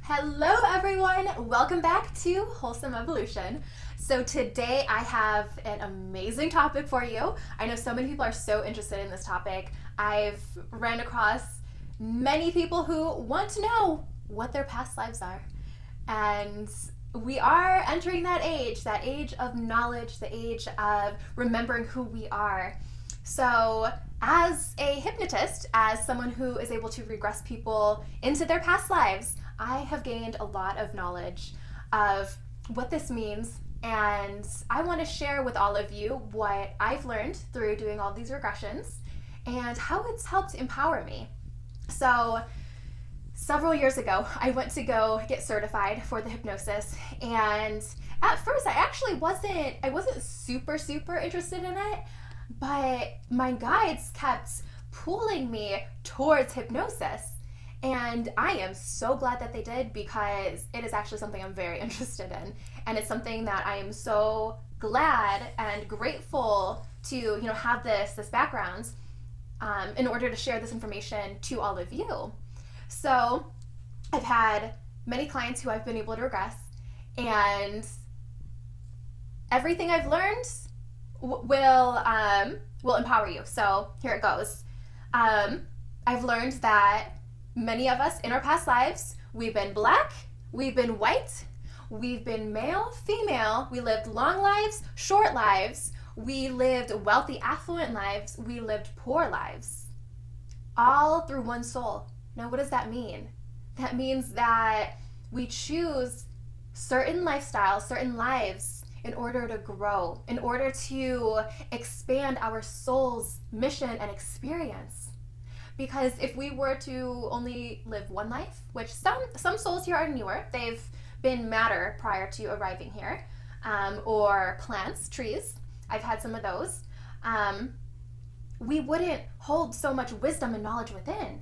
Hello everyone, welcome back to Wholesome Evolution. So today I have an amazing topic for you. I know so many people are so interested in this topic. I've ran across many people who want to know what their past lives are. And we are entering that age of knowledge, the age of remembering who we are. So, as a hypnotist, as someone who is able to regress people into their past lives, I have gained a lot of knowledge of what this means, and I want to share with all of you what I've learned through doing all these regressions and how it's helped empower me. So, several years ago, I went to go get certified for the hypnosis, and at first I wasn't super interested in it, but my guides kept pulling me towards hypnosis. And I am so glad that they did, because it is actually something I'm very interested in. And it's something that I am so glad and grateful to, have this background in order to share this information to all of you. So I've had many clients who I've been able to regress, and everything I've learned will empower you. So here it goes. I've learned that many of us in our past lives, we've been black, we've been white, we've been male, female, we lived long lives, short lives, we lived wealthy, affluent lives, we lived poor lives, all through one soul. Now, what does that mean? That means that we choose certain lifestyles, certain lives in order to grow, in order to expand our soul's mission and experience. Because if we were to only live one life, which some souls here are newer, they've been matter prior to arriving here, or plants, trees, I've had some of those, we wouldn't hold so much wisdom and knowledge within.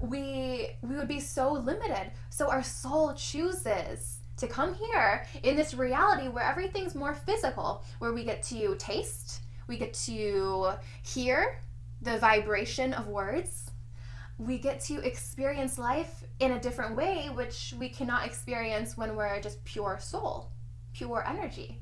We would be so limited. So our soul chooses to come here in this reality where everything's more physical, where we get to taste, we get to hear the vibration of words, we get to experience life in a different way, which we cannot experience when we're just pure soul, pure energy.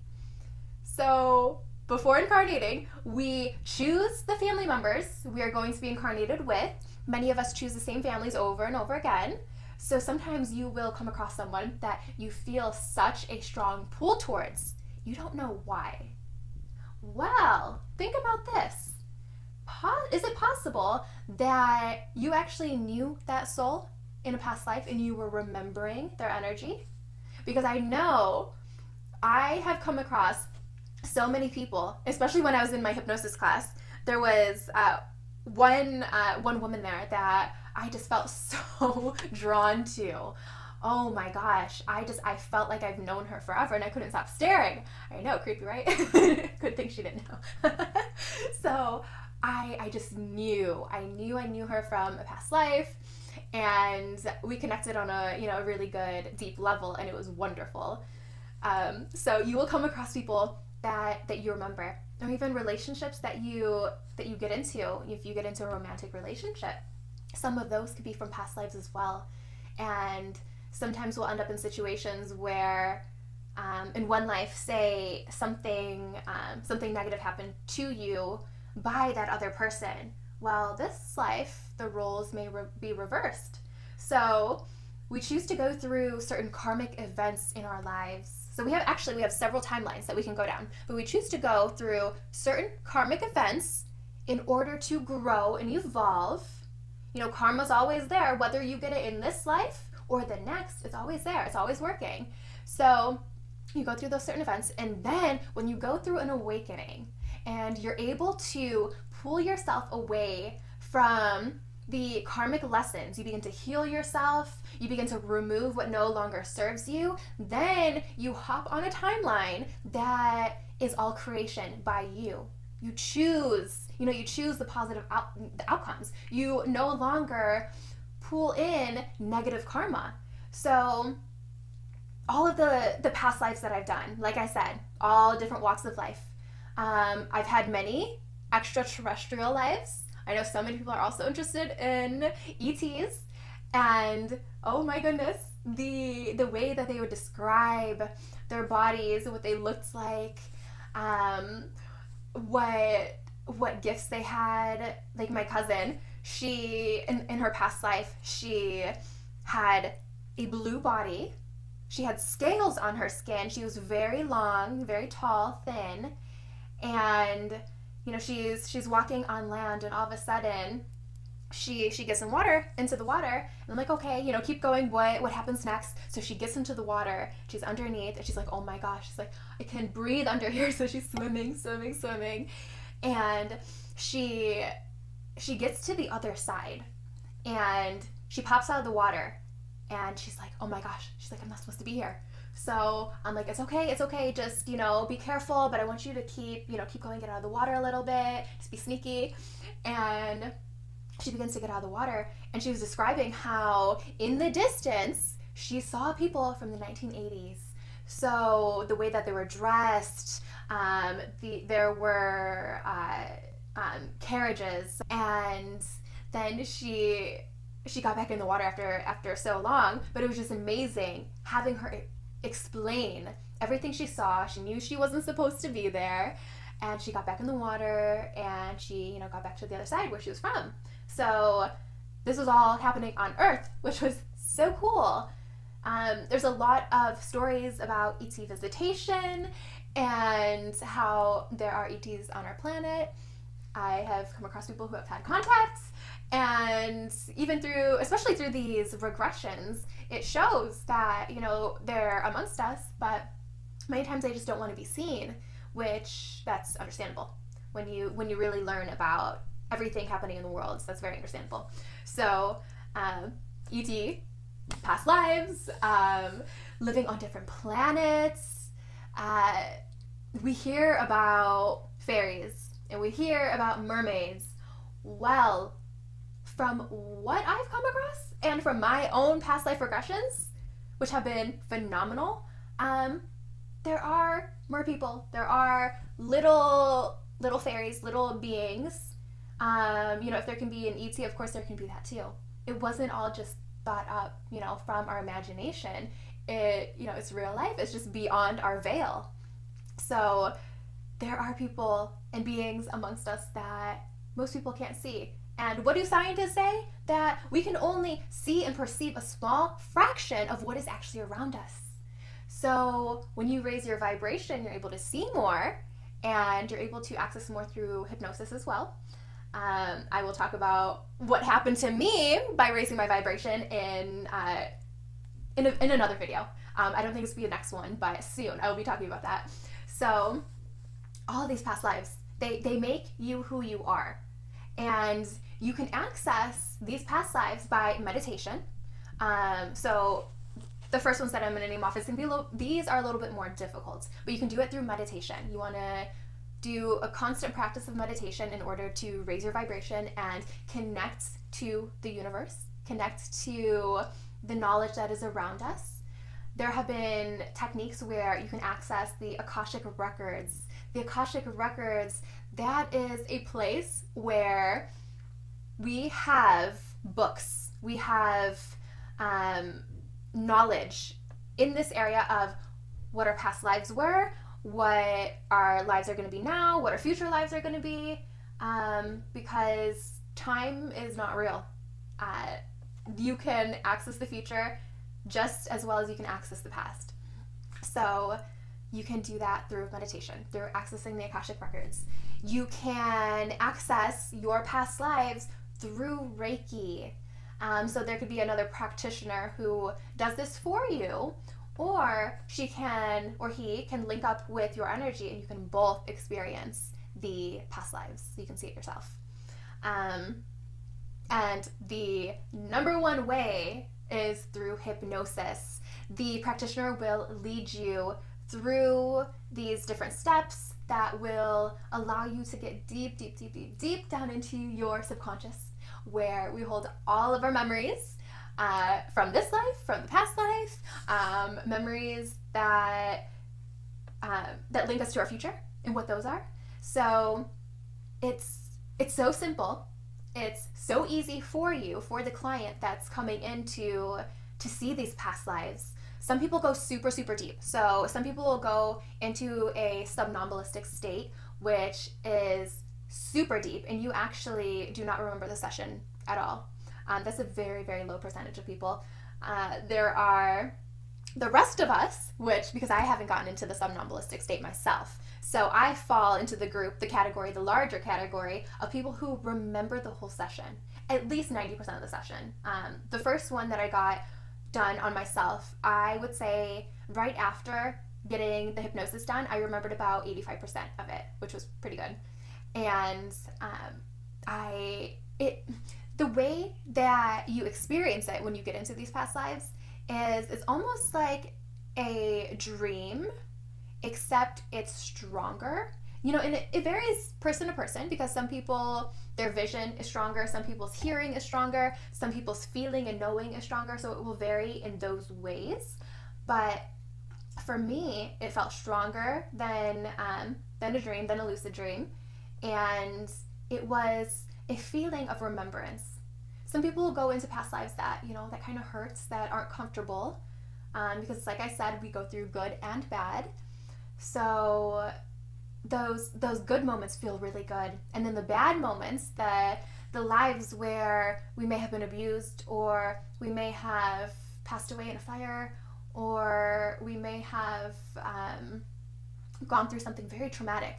So before incarnating, we choose the family members we are going to be incarnated with. Many of us choose the same families over and over again. So sometimes you will come across someone that you feel such a strong pull towards. You don't know why. Well, think about this. Is it possible that you actually knew that soul in a past life and you were remembering their energy? Because I know I have come across so many people, especially when I was in my hypnosis class. There was one woman there that I just felt so drawn to. Oh my gosh, I felt like I've known her forever, and I couldn't stop staring. I know, creepy, right? Good thing she didn't know. So I just knew her from a past life, and we connected on a really good deep level, and it was wonderful. So you will come across people that you remember, or even relationships that you get into. If you get into a romantic relationship, some of those could be from past lives as well. And sometimes we'll end up in situations where in one life, say something negative happened to you by that other person. Well, this life, the roles may be reversed. So we choose to go through certain karmic events in our lives. So we have several timelines that we can go down, but we choose to go through certain karmic events in order to grow and evolve. Karma's always there, whether you get it in this life or the next, it's always there. It's always working. So you go through those certain events, and then when you go through an awakening and you're able to pull yourself away from the karmic lessons, you begin to heal yourself, you begin to remove what no longer serves you, then you hop on a timeline that is all creation by you. You choose the positive outcomes. You no longer pull in negative karma. So all of the past lives that I've done, like I said, all different walks of life. I've had many extraterrestrial lives. I know so many people are also interested in ETs, and oh my goodness, the way that they would describe their bodies, what they looked like, um, what gifts they had. Like my cousin, she in her past life, she had a blue body. She had scales on her skin. She was very long, very tall, thin, and she's walking on land, and all of a sudden she gets in water into the water, and I'm like, okay, keep going. What happens next? So she gets into the water. She's underneath, and she's like, oh my gosh. She's like, I can't breathe under here. So she's swimming, and she gets to the other side, and she pops out of the water, and she's like, oh my gosh. She's like, I'm not supposed to be here. So I'm like, it's okay. Just, be careful, but I want you to keep going, get out of the water a little bit, just be sneaky. And she begins to get out of the water, and she was describing how in the distance she saw people from the 1980s. So the way that they were dressed, there were carriages, and then she got back in the water after so long. But it was just amazing having her explain everything she saw. She knew she wasn't supposed to be there, and she got back in the water, and she got back to the other side where she was from. So this was all happening on Earth, which was so cool. There's a lot of stories about ET visitation and how there are ETs on our planet. I have come across people who have had contacts, and even especially through these regressions, it shows that they're amongst us, but many times they just don't want to be seen, which that's understandable when you really learn about everything happening in the world. So that's very understandable. So ET, past lives, living on different planets. We hear about fairies, and we hear about mermaids. Well, from what I've come across and from my own past life regressions, which have been phenomenal, there are more people. There are little fairies, little beings. If there can be an ET, of course there can be that too. It wasn't all just thought up, from our imagination. It's real life. It's just beyond our veil. So there are people and beings amongst us that most people can't see. And what do scientists say? That we can only see and perceive a small fraction of what is actually around us. So when you raise your vibration, you're able to see more, and you're able to access more through hypnosis as well. I will talk about what happened to me by raising my vibration in another video. I don't think it's be the next one, but soon I will be talking about that. So all these past lives, they make you who you are. And you can access these past lives by meditation. So the first ones that I'm going to name off is going to be these are a little bit more difficult, but you can do it through meditation. You want to do a constant practice of meditation in order to raise your vibration and connect to the universe, connect to the knowledge that is around us. There have been techniques where you can access the Akashic records. The Akashic records, that is a place where we have books, we have knowledge in this area of what our past lives were, what our lives are going to be now, what our future lives are going to be, because time is not real. You can access the future just as well as you can access the past. So you can do that through meditation, through accessing the Akashic records. You can access your past lives through Reiki. So there could be another practitioner who does this for you, or she can, or he can link up with your energy, and you can both experience the past lives. So you can see it yourself. And the number one way is through hypnosis. The practitioner will lead you through these different steps that will allow you to get deep down into your subconscious, where we hold all of our memories from this life, from the past life, memories that link us to our future and what those are. So it's so simple. It's so easy for you, for the client that's coming in to to see these past lives. Some people go super, super deep. So some people will go into a somnambulistic state, which is super deep, and you actually do not remember the session at all. That's a very, very low percentage of people. There are the rest of us, which, because I haven't gotten into the somnambulistic state myself, so I fall into the group, the category, the larger category of people who remember the whole session, at least 90% of the session. The first one that I got done on myself, I would say right after getting the hypnosis done, I remembered about 85% of it, which was pretty good. And the way that you experience it when you get into these past lives is it's almost like a dream, except it's stronger. And it varies person to person, because some people, their vision is stronger, some people's hearing is stronger, some people's feeling and knowing is stronger, so it will vary in those ways. But for me, it felt stronger than a dream, than a lucid dream, and it was a feeling of remembrance. Some people will go into past lives that, that kind of hurts, that aren't comfortable, because like I said, we go through good and bad. So those good moments feel really good, and then the bad moments, the lives where we may have been abused, or we may have passed away in a fire, or we may have gone through something very traumatic,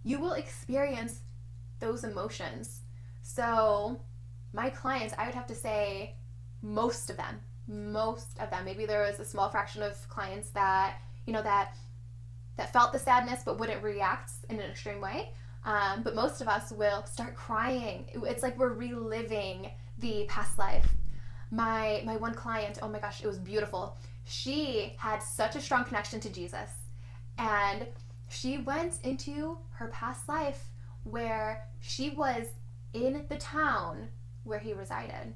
you will experience those emotions. So my clients, I would have to say most of them, maybe there was a small fraction of clients that, that felt the sadness but wouldn't react in an extreme way. But most of us will start crying. It's like we're reliving the past life. My one client, oh my gosh, it was beautiful. She had such a strong connection to Jesus, and she went into her past life where she was in the town where he resided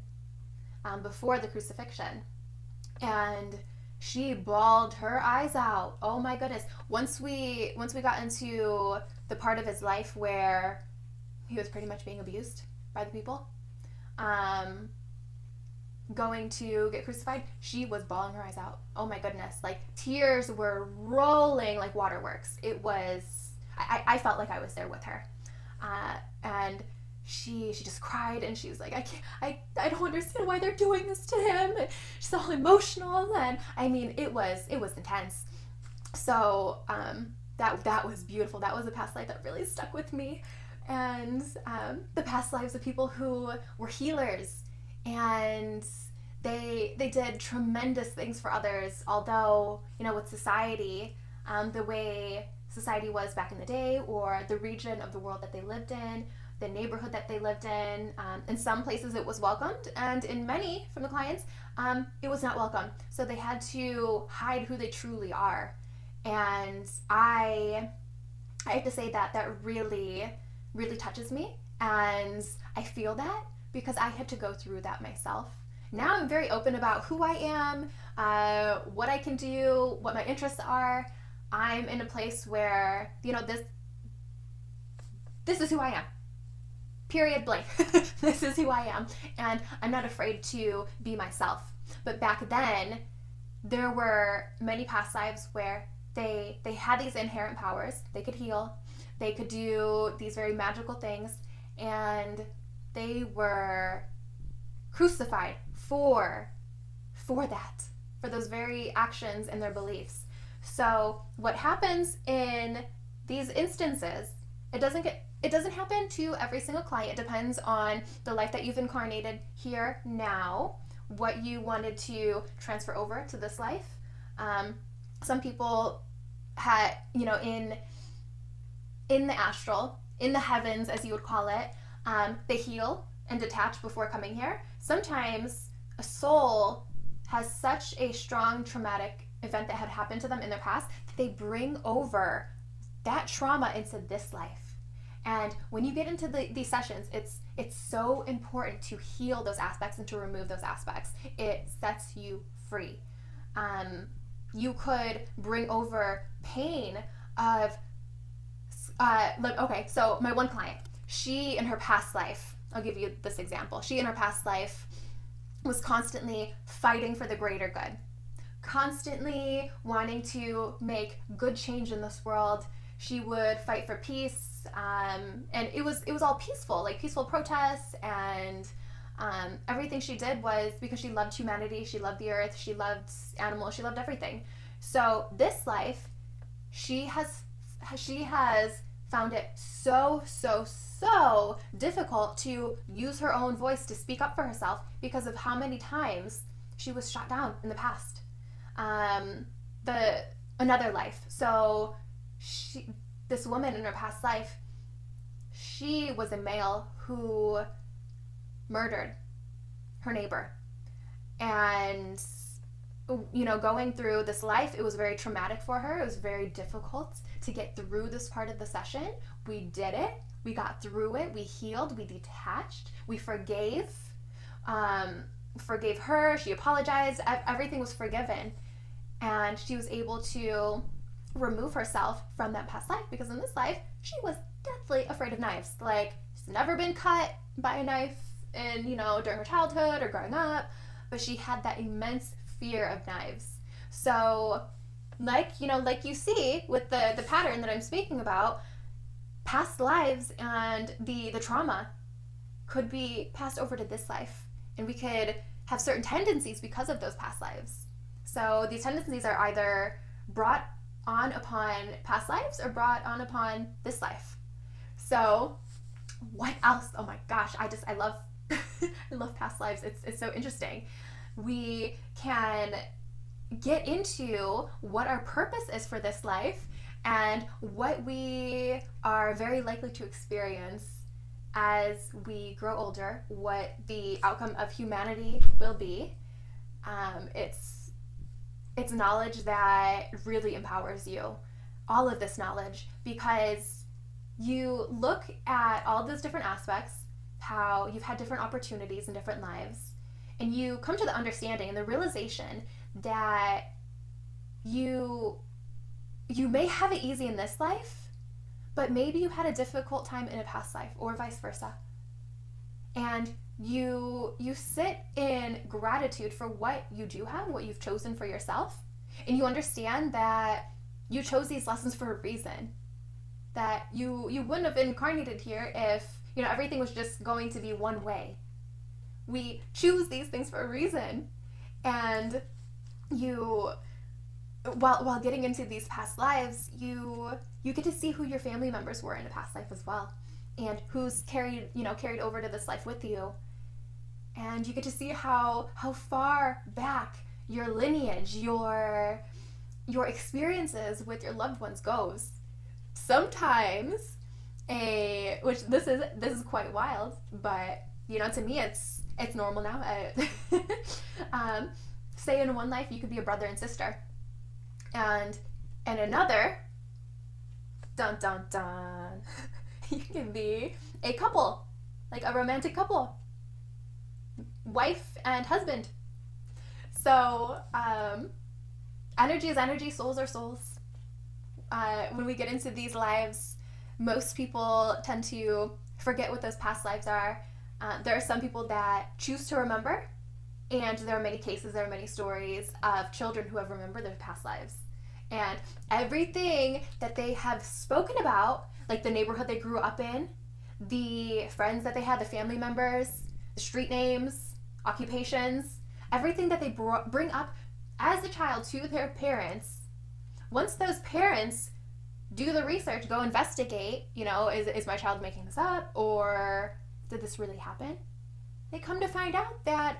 before the crucifixion, and she bawled her eyes out. Oh my goodness. Once we got into the part of his life where he was pretty much being abused by the people, going to get crucified, she was bawling her eyes out. Oh my goodness. Like, tears were rolling like waterworks. It was, I felt like I was there with her. And she just cried, and she was like, I don't understand why they're doing this to him. And she's all emotional, and I mean, it was intense. So that was beautiful. That was a past life that really stuck with me. And the past lives of people who were healers, and they did tremendous things for others. Although, with society, the way society was back in the day, or the region of the world that they lived in, the neighborhood that they lived in some places it was welcomed, and in many from the clients, it was not welcome. So they had to hide who they truly are. And I have to say that really, really touches me, and I feel that because I had to go through that myself. Now I'm very open about who I am, what I can do, what my interests are. I'm in a place where, this is who I am. Period, blank. This is who I am, and I'm not afraid to be myself. But back then, there were many past lives where they had these inherent powers. They could heal, they could do these very magical things, and they were crucified for that, for those very actions and their beliefs. So what happens in these instances, it doesn't happen to every single client. It depends on the life that you've incarnated here now, what you wanted to transfer over to this life. Some people had, in the astral, in the heavens, as you would call it, they heal and detach before coming here. Sometimes a soul has such a strong traumatic event that had happened to them in their past that they bring over that trauma into this life. And when you get into these sessions, it's so important to heal those aspects and to remove those aspects. It sets you free. You could bring over pain of, so my one client, she in her past life, I'll give you this example. She in her past life was constantly fighting for the greater good, constantly wanting to make good change in this world. She would fight for peace, and it was all peaceful, like peaceful protests, and everything she did was because she loved humanity, she loved the earth, she loved animals, she loved everything. So this life, she has found it so difficult to use her own voice to speak up for herself because of how many times she was shot down in the past. Another life. So this woman in her past life, she was a male who murdered her neighbor. And going through this life, it was very traumatic for her. It was very difficult to get through this part of the session. We did it. We got through it. We healed. We detached. We forgave her. She apologized. Everything was forgiven. And she was able to remove herself from that past life, because in this life, she was deathly afraid of knives. Like, she's never been cut by a knife during her childhood or growing up, but she had that immense fear of knives. So like you see with the pattern that I'm speaking about, past lives and the trauma could be passed over to this life, and we could have certain tendencies because of those past lives. So these tendencies are either brought on upon past lives or brought on upon this life. So what else? Oh my gosh, I love I love past lives. It's so interesting. We can get into what our purpose is for this life and what we are very likely to experience as we grow older, what the outcome of humanity will be. It's knowledge that really empowers you, all of this knowledge, because you look at all those different aspects, how you've had different opportunities in different lives, and you come to the understanding and the realization that you may have it easy in this life, but maybe you had a difficult time in a past life, or vice versa. And you sit in gratitude for what you do have, what you've chosen for yourself, and you understand that you chose these lessons for a reason, that you wouldn't have incarnated here if everything was just going to be one way. We choose these things for a reason, and while getting into these past lives, you get to see who your family members were in a past life as well, and who's carried over to this life with you. And you get to see how far back your lineage, your experiences with your loved ones goes. Sometimes which this is quite wild, but to me it's normal now. Say in one life you could be a brother and sister, and in another, dun dun dun, you can be a couple, like a romantic couple, wife and husband. So energy is energy, souls are souls. When we get into these lives, most people tend to forget what those past lives are. There are some people that choose to remember, and there are many cases, there are many stories of children who have remembered their past lives. And everything that they have spoken about, like the neighborhood they grew up in, the friends that they had, the family members, the street names, occupations, everything that they bring up as a child to their parents, once those parents do the research, go investigate, is my child making this up, or did this really happen? They come to find out that,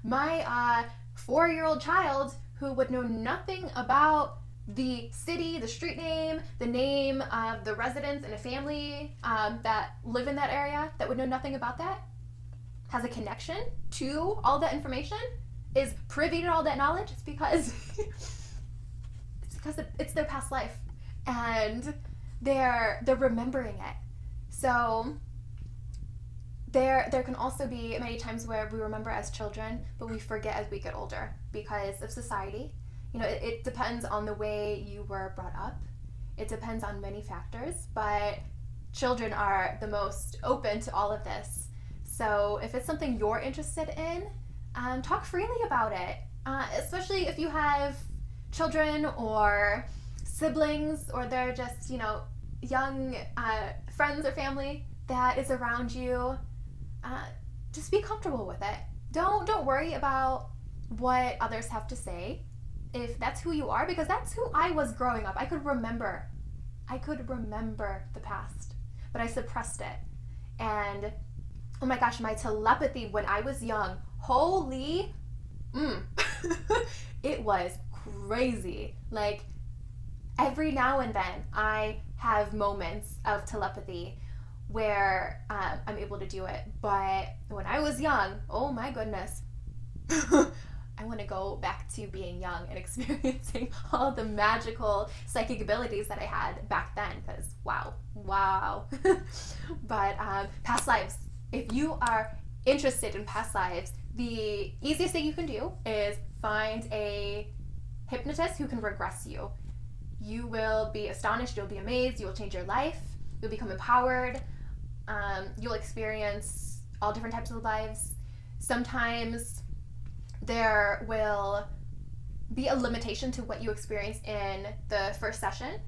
my 4-year-old child who would know nothing about the city, the street name, the name of the residents and a family that live in that area, that would know nothing about that, has a connection to all that information, is privy to all that knowledge. It's because it's their past life, and they're remembering it. So there can also be many times where we remember as children, but we forget as we get older because of society. It depends on the way you were brought up. It depends on many factors, but children are the most open to all of this. So if it's something you're interested in, talk freely about it, especially if you have children or siblings, or they're just, young friends or family that is around you. Just be comfortable with it. Don't worry about what others have to say if that's who you are, because that's who I was growing up. I could remember the past, but I suppressed it. And oh my gosh, my telepathy when I was young, holy, it was crazy. Like, every now and then I have moments of telepathy where I'm able to do it. But when I was young, oh my goodness, I want to go back to being young and experiencing all the magical psychic abilities that I had back then, because wow. But past lives, if you are interested in past lives, the easiest thing you can do is find a hypnotist who can regress you. You will be astonished, you'll be amazed, you'll change your life, you'll become empowered, you'll experience all different types of lives. Sometimes there will be a limitation to what you experience in the first session.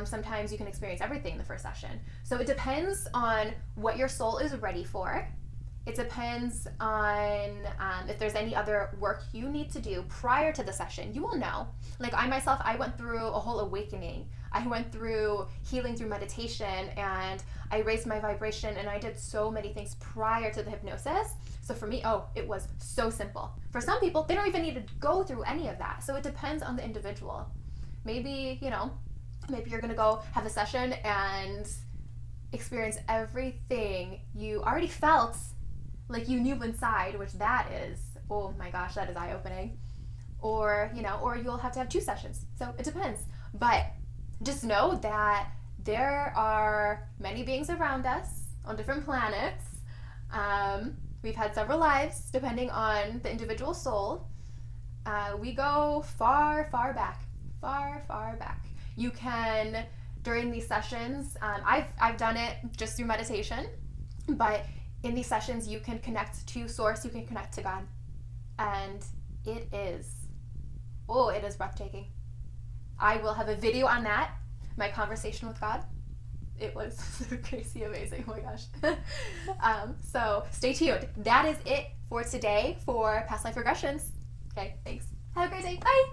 Sometimes you can experience everything in the first session. So it depends on what your soul is ready for. It depends on if there's any other work you need to do prior to the session. You will know. Like I myself, I went through a whole awakening. I went through healing through meditation, and I raised my vibration, and I did so many things prior to the hypnosis. So for me, it was so simple. For some people, they don't even need to go through any of that. So it depends on the individual. Maybe, maybe you're gonna go have a session and experience everything you already felt like you knew inside, which that is, oh my gosh, that is eye-opening. Or you'll have to have 2 sessions. So it depends. But just know that there are many beings around us on different planets. We've had several lives, depending on the individual soul. We go far back. You can, during these sessions, I've done it just through meditation, but in these sessions you can connect to Source, you can connect to God, and it is breathtaking. I will have a video on that, my conversation with God. It was so crazy amazing, oh my gosh. So stay tuned. That is it for today for Past Life Regressions. Okay, thanks. Have a great day. Bye.